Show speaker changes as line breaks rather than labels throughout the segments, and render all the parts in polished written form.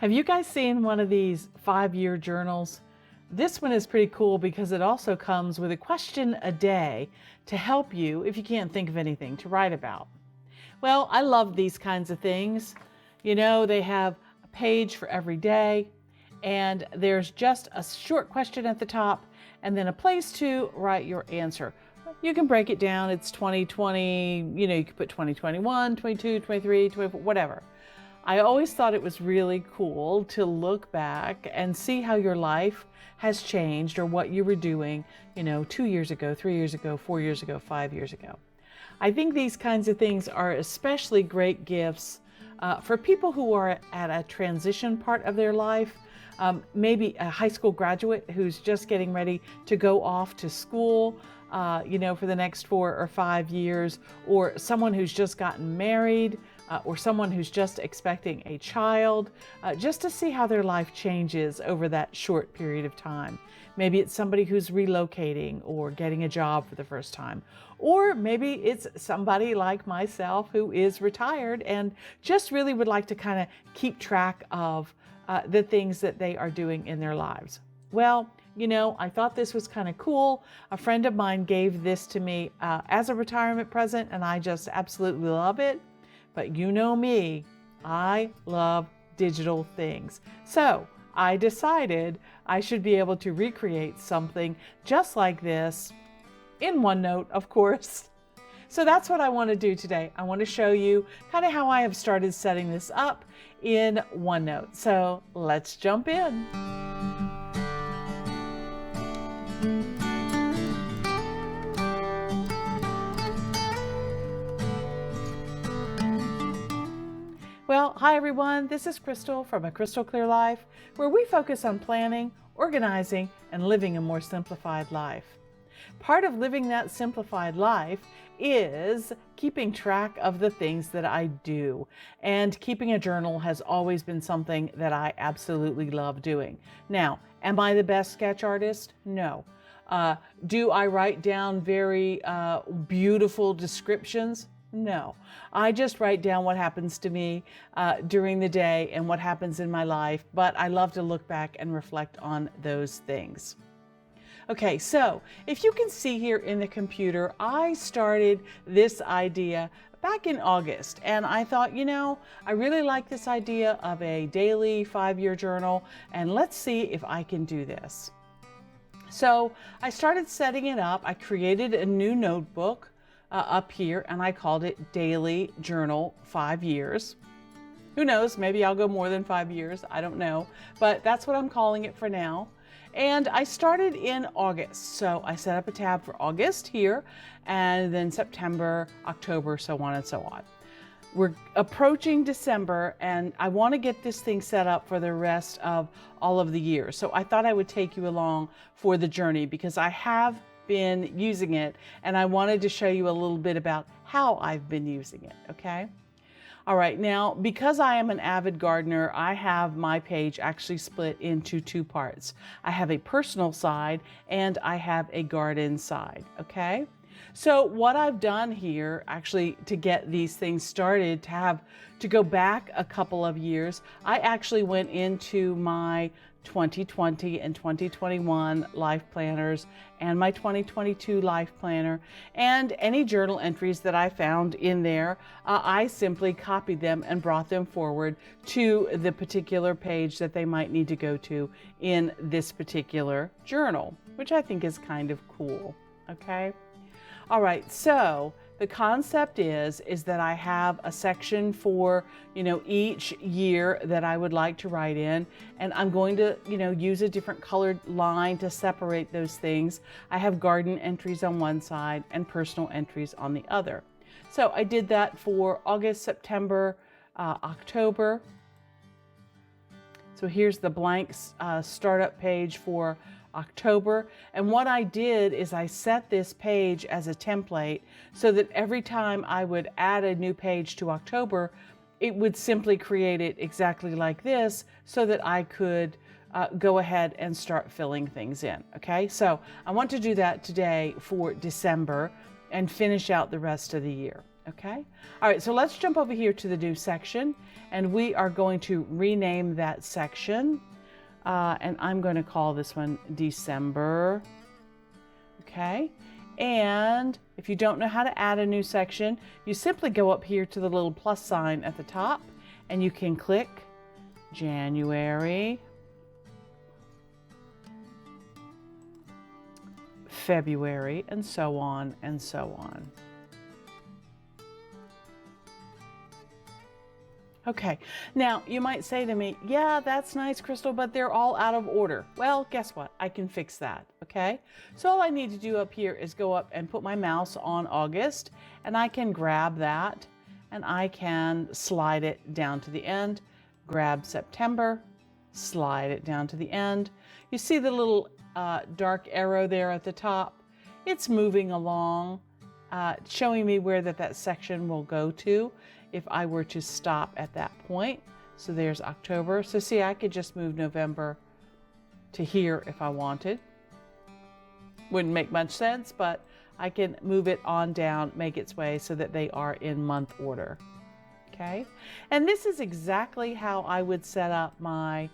Have you guys seen one of these 5-year journals? This one is pretty cool because it also comes with a question a day to help you, if you can't think of anything to write about. Well, I love these kinds of things. You know, they have a page for every day, and there's just a short question at the top and then a place to write your answer. You can break it down. It's 2020, you can put 2021, 22, 23, 24, whatever. I always thought it was really cool to look back and see how your life has changed or what you were doing, 2 years ago, 3 years ago, 4 years ago, 5 years ago. I think these kinds of things are especially great gifts for people who are at a transition part of their life. Maybe a high school graduate who's just getting ready to go off to school, for the next 4 or 5 years, or someone who's just gotten married, or someone who's just expecting a child, just to see how their life changes over that short period of time. Maybe it's somebody who's relocating or getting a job for the first time. Or maybe it's somebody like myself who is retired and just really would like to kind of keep track of the things that they are doing in their lives. Well, I thought this was kind of cool. A friend of mine gave this to me as a retirement present, and I just absolutely love it. But you know me, I love digital things. So I decided I should be able to recreate something just like this in OneNote, of course. So that's what I want to do today. I want to show you kind of how I have started setting this up in OneNote. So let's jump in. Well, hi everyone, this is Crystal from A Crystal Clear Life, where we focus on planning, organizing, and living a more simplified life. Part of living that simplified life is keeping track of the things that I do. And keeping a journal has always been something that I absolutely love doing. Now, am I the best sketch artist? No. Do I write down very beautiful descriptions? No, I just write down what happens to me during the day and what happens in my life, but I love to look back and reflect on those things. Okay, so if you can see here in the computer, I started this idea back in August, and I thought, I really like this idea of a daily 5-year journal, and let's see if I can do this. So I started setting it up. I created a new notebook up here, and I called it Daily Journal 5 Years. Who knows, maybe I'll go more than 5 years, I don't know, but that's what I'm calling it for now. And I started in August, so I set up a tab for August here, and then September, October, so on and so on. We're approaching December, and I want to get this thing set up for the rest of all of the year. So I thought I would take you along for the journey because I have been using it, and I wanted to show you a little bit about how I've been using it, okay? All right, now, because I am an avid gardener, I have my page actually split into 2 parts. I have a personal side and I have a garden side, okay? So what I've done here, actually, to get these things started, to go back a couple of years, I actually went into my 2020 and 2021 life planners and my 2022 life planner, and any journal entries that I found in there, I simply copied them and brought them forward to the particular page that they might need to go to in this particular journal, which I think is kind of cool, okay? All right, so the concept is that I have a section for, each year that I would like to write in, and I'm going to, use a different colored line to separate those things. I have garden entries on one side and personal entries on the other. So I did that for August, September, October. So here's the blank startup page for October, and what I did is I set this page as a template so that every time I would add a new page to October, it would simply create it exactly like this so that I could go ahead and start filling things in. Okay, so I want to do that today for December and finish out the rest of the year. Okay. All right, so let's jump over here to the new section, and we are going to rename that section. And I'm going to call this one December. Okay. And if you don't know how to add a new section, you simply go up here to the little plus sign at the top, and you can click January, February, and so on and so on. Okay, now you might say to me, yeah, that's nice, Crystal, but they're all out of order. Well, guess what? I can fix that, okay? So all I need to do up here is go up and put my mouse on August, and I can grab that, and I can slide it down to the end, grab September, slide it down to the end. You see the little dark arrow there at the top? It's moving along, showing me where that section will go to if I were to stop at that point. So there's October. So see, I could just move November to here if I wanted. Wouldn't make much sense, but I can move it on down, make its way so that they are in month order. Okay, and this is exactly how I would set up my,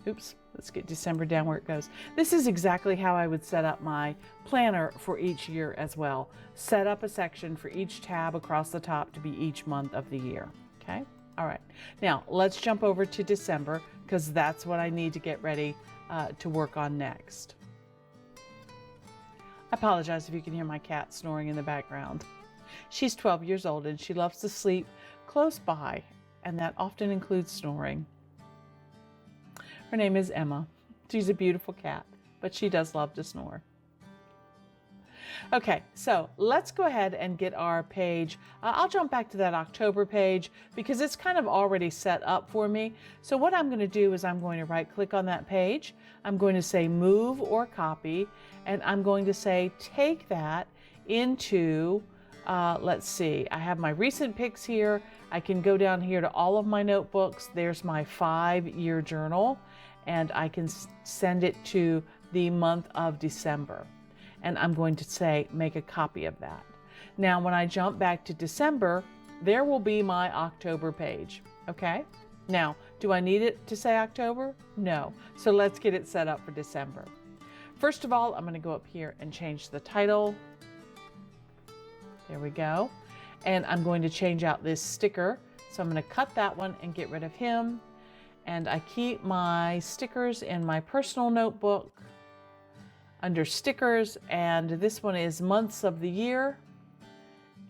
let's get December down where it goes. This is exactly how I would set up my planner for each year as well. Set up a section for each tab across the top to be each month of the year. Okay, all right. Now let's jump over to December because that's what I need to get ready to work on next. I apologize if you can hear my cat snoring in the background. She's 12 years old and she loves to sleep close by, and that often includes snoring. Her name is Emma. She's a beautiful cat, but she does love to snore. Okay, so let's go ahead and get our page. I'll jump back to that October page because it's kind of already set up for me. So what I'm going to do is I'm going to right click on that page. I'm going to say move or copy, and I'm going to say take that into, let's see, I have my recent picks here. I can go down here to all of my notebooks. There's my 5-year journal, and I can send it to the month of December. And I'm going to say, make a copy of that. Now, when I jump back to December, there will be my October page, okay? Now, do I need it to say October? No. So let's get it set up for December. First of all, I'm going to go up here and change the title. There we go. And I'm going to change out this sticker. So I'm going to cut that one and get rid of him. And I keep my stickers in my personal notebook under stickers, and this one is months of the year,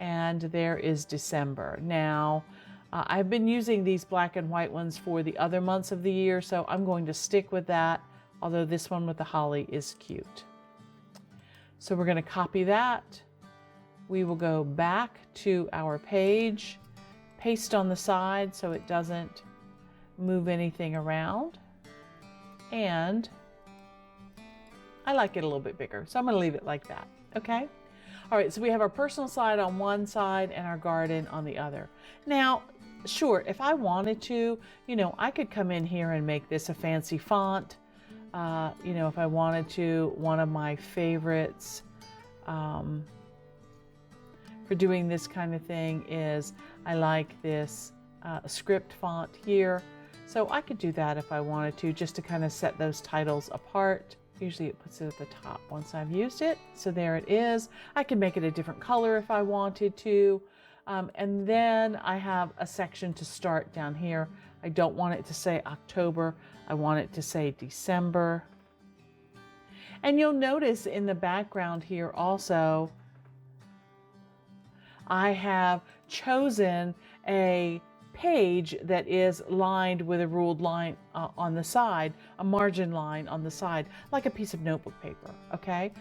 and there is December. Now, I've been using these black and white ones for the other months of the year, so I'm going to stick with that, although this one with the holly is cute. So we're going to copy that. We will go back to our page, paste on the side so it doesn't move anything around, and I like it a little bit bigger, so I'm going to leave it like that, okay? All right, so we have our personal side on one side and our garden on the other. Now, sure, if I wanted to, I could come in here and make this a fancy font. If I wanted to, one of my favorites for doing this kind of thing is I like this script font here. So I could do that if I wanted to, just to kind of set those titles apart. Usually it puts it at the top once I've used it. So there it is. I can make it a different color if I wanted to. And then I have a section to start down here. I don't want it to say October. I want it to say December. And you'll notice in the background here also, I have chosen a page that is lined with a ruled line on the side, a margin line on the side, like a piece of notebook paper, okay?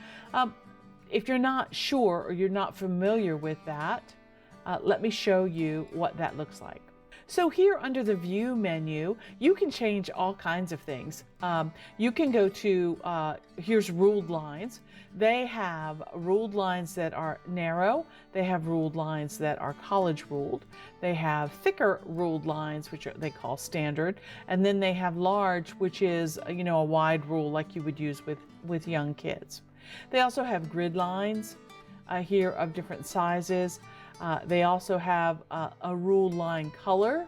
If you're not sure or you're not familiar with that, let me show you what that looks like. So here under the View menu, you can change all kinds of things. You can go to, here's ruled lines. They have ruled lines that are narrow. They have ruled lines that are college ruled. They have thicker ruled lines, which they call standard. And then they have large, which is, a wide rule like you would use with young kids. They also have grid lines. here of different sizes. They also have a ruled line color.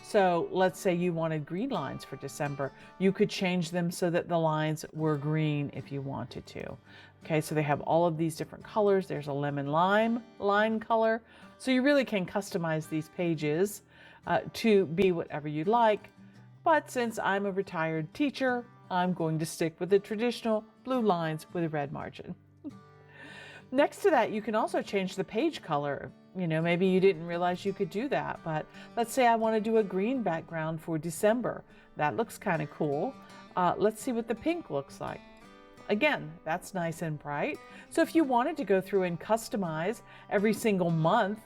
So let's say you wanted green lines for December. You could change them so that the lines were green if you wanted to. Okay, so they have all of these different colors. There's a lemon lime line color. So you really can customize these pages to be whatever you'd like. But since I'm a retired teacher, I'm going to stick with the traditional blue lines with a red margin. Next to that, you can also change the page color. You know, maybe you didn't realize you could do that, but let's say I want to do a green background for December. That looks kind of cool. Let's see what the pink looks like. Again, that's nice and bright. So if you wanted to go through and customize every single month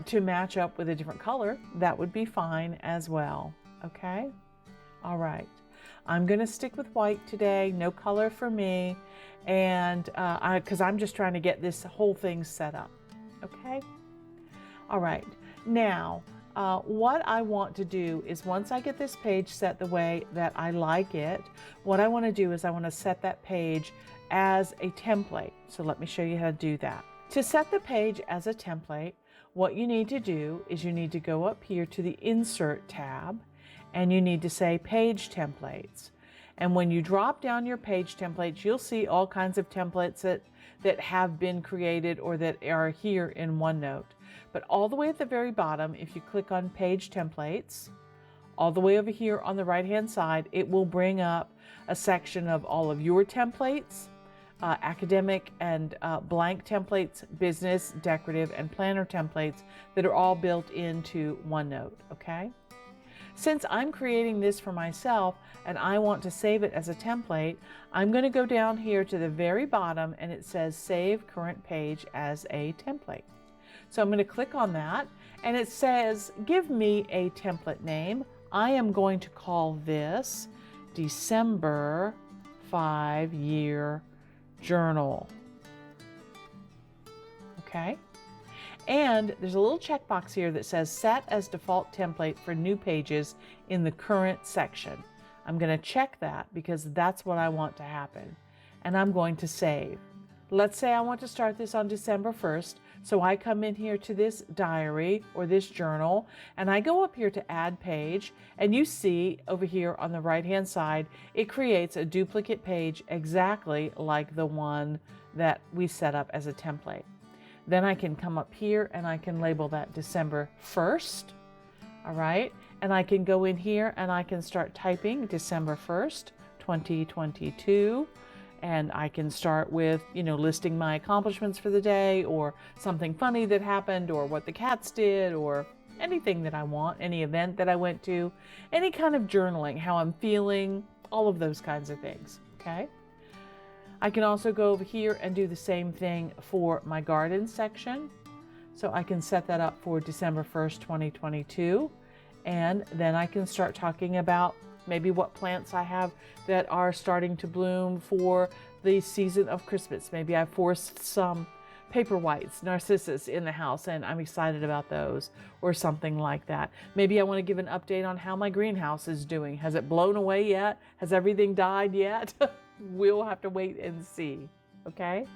to match up with a different color, that would be fine as well. Okay? All right. I'm going to stick with white today, no color for me, and because I'm just trying to get this whole thing set up. Okay? All right. Now, what I want to do is once I get this page set the way that I like it, what I want to do is I want to set that page as a template. So let me show you how to do that. To set the page as a template, what you need to do is you need to go up here to the Insert tab, and you need to say Page Templates. And when you drop down your page templates, you'll see all kinds of templates that have been created or that are here in OneNote. But all the way at the very bottom, if you click on Page Templates, all the way over here on the right-hand side, it will bring up a section of all of your templates, academic and blank templates, business, decorative, and planner templates that are all built into OneNote, okay? Since I'm creating this for myself and I want to save it as a template, I'm going to go down here to the very bottom and it says Save Current Page as a Template. So I'm going to click on that and it says, give me a template name. I am going to call this December 5-Year Journal. Okay? And there's a little checkbox here that says Set as Default Template for New Pages in the Current Section. I'm going to check that because that's what I want to happen. And I'm going to save. Let's say I want to start this on December 1st. So I come in here to this diary or this journal and I go up here to Add Page, and you see over here on the right-hand side, it creates a duplicate page exactly like the one that we set up as a template. Then I can come up here and I can label that December 1st. All right. And I can go in here and I can start typing December 1st, 2022. And I can start with, listing my accomplishments for the day or something funny that happened or what the cats did or anything that I want, any event that I went to, any kind of journaling, how I'm feeling, all of those kinds of things. Okay. I can also go over here and do the same thing for my garden section. So I can set that up for December 1st, 2022. And then I can start talking about maybe what plants I have that are starting to bloom for the season of Christmas. Maybe I forced some paper whites, narcissus in the house and I'm excited about those or something like that. Maybe I want to give an update on how my greenhouse is doing. Has it blown away yet? Has everything died yet? We'll have to wait and see. Okay?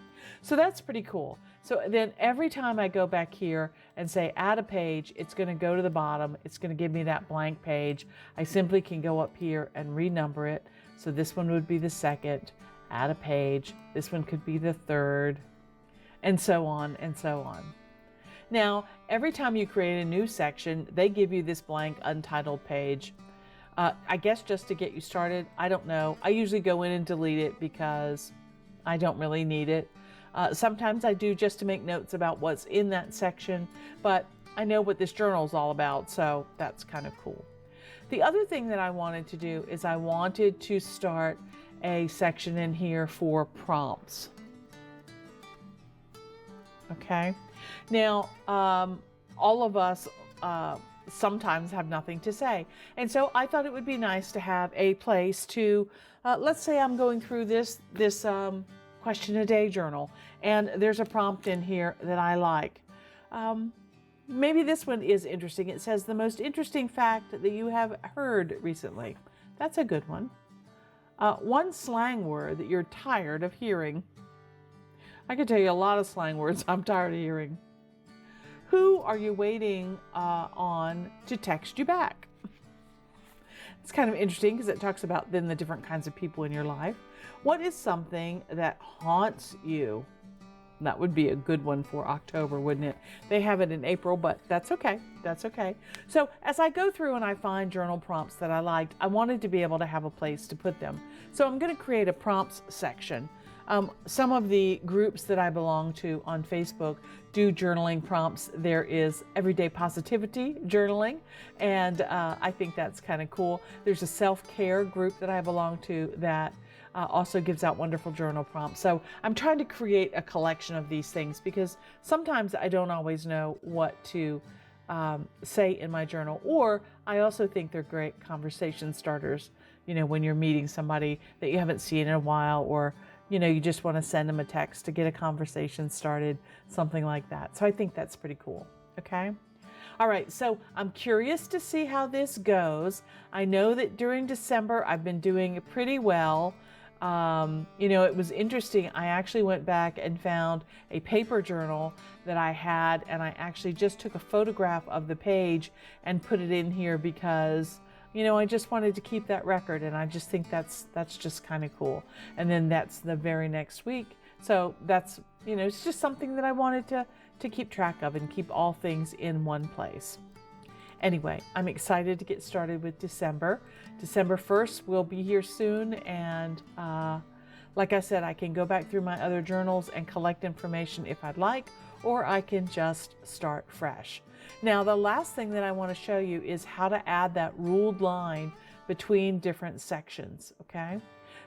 So that's pretty cool. So then every time I go back here and say add a page, it's going to go to the bottom. It's going to give me that blank page. I simply can go up here and renumber it. So this one would be the second, add a page. This one could be the third, and so on and so on. Now, every time you create a new section, they give you this blank untitled page. I guess just to get you started. I don't know. I usually go in and delete it because I don't really need it. Sometimes I do just to make notes about what's in that section, but I know what this journal is all about, so that's kind of cool. The other thing that I wanted to do is I wanted to start a section in here for prompts. Okay. Now, all of us sometimes have nothing to say. And so I thought it would be nice to have a place to, let's say I'm going through this question a day journal and there's a prompt in here that I like. Maybe this one is interesting. It says the most interesting fact that you have heard recently. That's a good one. One slang word that you're tired of hearing. I could tell you a lot of slang words I'm tired of hearing. Who are you waiting on to text you back? It's kind of interesting because it talks about then the different kinds of people in your life. What is something that haunts you? That would be a good one for October, wouldn't it? They have it in April, but that's okay. That's okay. So as I go through and I find journal prompts that I liked, I wanted to be able to have a place to put them. So I'm going to create a prompts section. Some of the groups that I belong to on Facebook do journaling prompts. There is Everyday Positivity journaling, and I think that's kind of cool. There's a self-care group that I belong to that also gives out wonderful journal prompts. So I'm trying to create a collection of these things because sometimes I don't always know what to say in my journal, or I also think they're great conversation starters, you know, when you're meeting somebody that you haven't seen in a while, or you know, you just want to send them a text to get a conversation started, something like that. So I think that's pretty cool. Okay. All right. So I'm curious to see how this goes. I know that during December, I've been doing pretty well. You know, it was interesting. I actually went back and found a paper journal that I had, and I actually just took a photograph of the page and put it in here because, you know, I just wanted to keep that record, and I just think that's just kind of cool. And then that's the very next week. So that's, you know, it's just something that I wanted to keep track of and keep all things in one place. Anyway, I'm excited to get started with December. December 1st will be here soon, and like I said, I can go back through my other journals and collect information if I'd like, or I can just start fresh. Now, the last thing that I want to show you is how to add that ruled line between different sections, okay?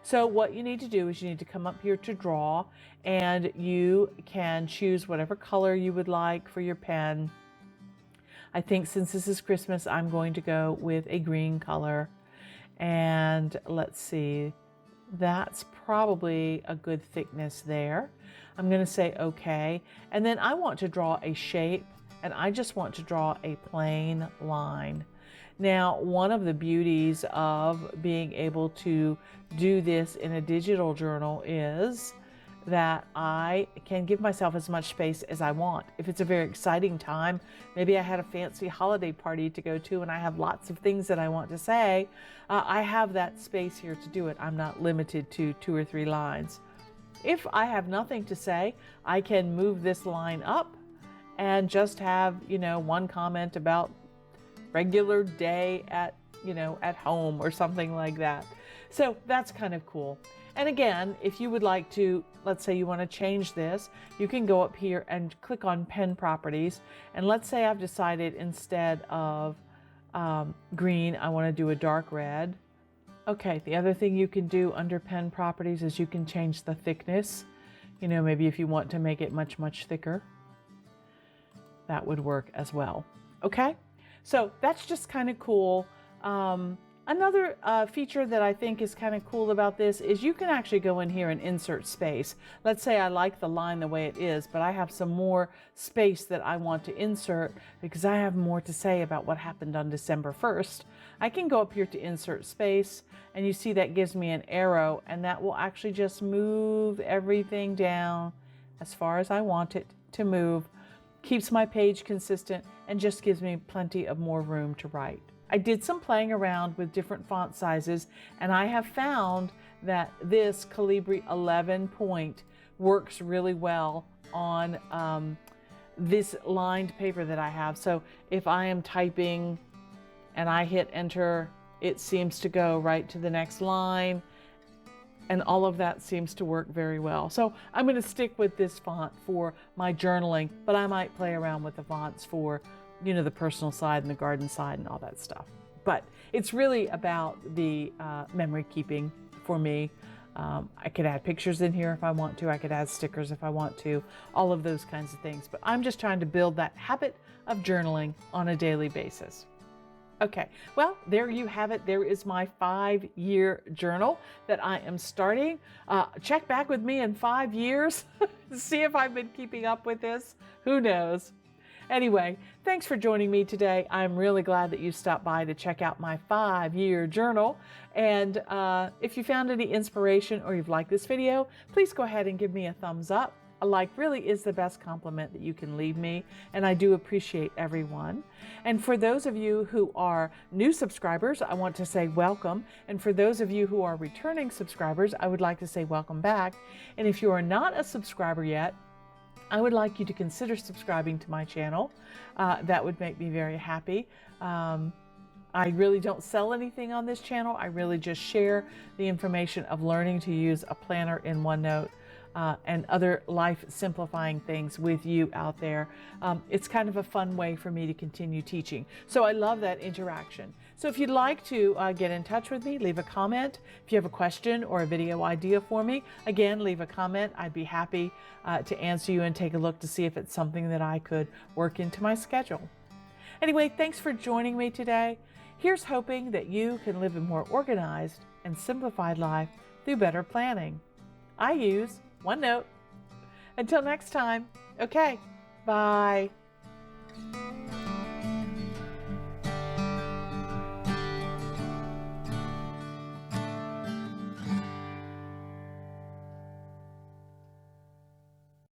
So what you need to do is you need to come up here to draw, and you can choose whatever color you would like for your pen. I think since this is Christmas, I'm going to go with a green color. And let's see, that's probably a good thickness there. I'm going to say okay. And then I want to draw a shape, and I just want to draw a plain line. Now, one of the beauties of being able to do this in a digital journal is that I can give myself as much space as I want. If it's a very exciting time, maybe I had a fancy holiday party to go to and I have lots of things that I want to say, I have that space here to do it. I'm not limited to 2 or 3 lines. If I have nothing to say, I can move this line up and just have, you know, one comment about regular day at, you know, at home or something like that. So that's kind of cool. And again, if you would like to, let's say you want to change this, you can go up here and click on pen properties. And let's say I've decided instead of green, I want to do a dark red. Okay, the other thing you can do under pen properties is you can change the thickness. You know, maybe if you want to make it much, much thicker, that would work as well. Okay, so that's just kind of cool. Another feature that I think is kind of cool about this is you can actually go in here and insert space. Let's say I like the line the way it is, but I have some more space that I want to insert because I have more to say about what happened on December 1st. I can go up here to insert space, and you see that gives me an arrow, and that will actually just move everything down as far as I want it to move, keeps my page consistent, and just gives me plenty of more room to write. I did some playing around with different font sizes, and I have found that this Calibri 11 point works really well on this lined paper that I have. So if I am typing and I hit enter, it seems to go right to the next line, and all of that seems to work very well. So I'm going to stick with this font for my journaling, but I might play around with the fonts for, you know, the personal side and the garden side and all that stuff. But it's really about the memory keeping for me. I could add pictures in here if I want to. I could add stickers if I want to, all of those kinds of things. But I'm just trying to build that habit of journaling on a daily basis. Okay, well, there you have it. There is my 5-year journal that I am starting. Check back with me in 5 years, see if I've been keeping up with this. Who knows? Anyway, thanks for joining me today. I'm really glad that you stopped by to check out my 5-year journal. And if you found any inspiration or you've liked this video, please go ahead and give me a thumbs up. like really is the best compliment that you can leave me, and I do appreciate everyone. And for those of you who are new subscribers, I want to say welcome. And for those of you who are returning subscribers, I would like to say welcome back. And if you are not a subscriber yet, I would like you to consider subscribing to my channel. That would make me very happy. I really don't sell anything on this channel. I really just share the information of learning to use a planner in OneNote and other life simplifying things with you out there. It's kind of a fun way for me to continue teaching. So I love that interaction. So if you'd like to get in touch with me, leave a comment. If you have a question or a video idea for me, again, leave a comment. I'd be happy to answer you and take a look to see if it's something that I could work into my schedule. Anyway, thanks for joining me today. Here's hoping that you can live a more organized and simplified life through better planning. I use OneNote. Until next time, okay, bye.